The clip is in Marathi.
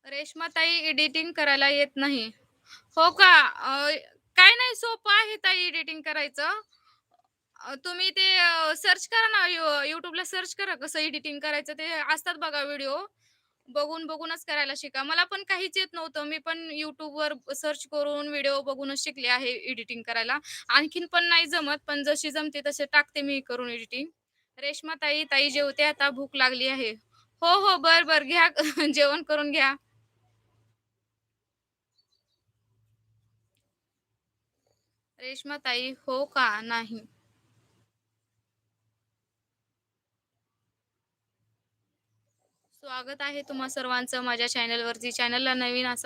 रेश्माताई एडिटिंग करायला येत नाही. हो का? काय नाही सोपं आहे ताई एडिटिंग करायचं. तुम्ही ते सर्च करा ना YouTubeला सर्च करा कसं एडिटिंग करायचं ते असतात बघा व्हिडिओ. बघूनच करायला शिका. मला पण काहीच येत नव्हतं. मी पण YouTubeवर सर्च करून व्हिडिओ बघूनच शिकले आहे एडिटिंग करायला. आणखीन पण नाही जमत, पण जशी जमते तसे टाकते मी करून एडिटिंग. रेश्माताई, ताई ताई जेवते आता भूक लागली आहे. हो, हो. बरं. घ्या जेवण करून घ्या. रेश्माताई, हो का? नाही. स्वागत आहे तुम्हा सर्वांचं माझ्या चॅनलवरती. चॅनलला नवीन असाल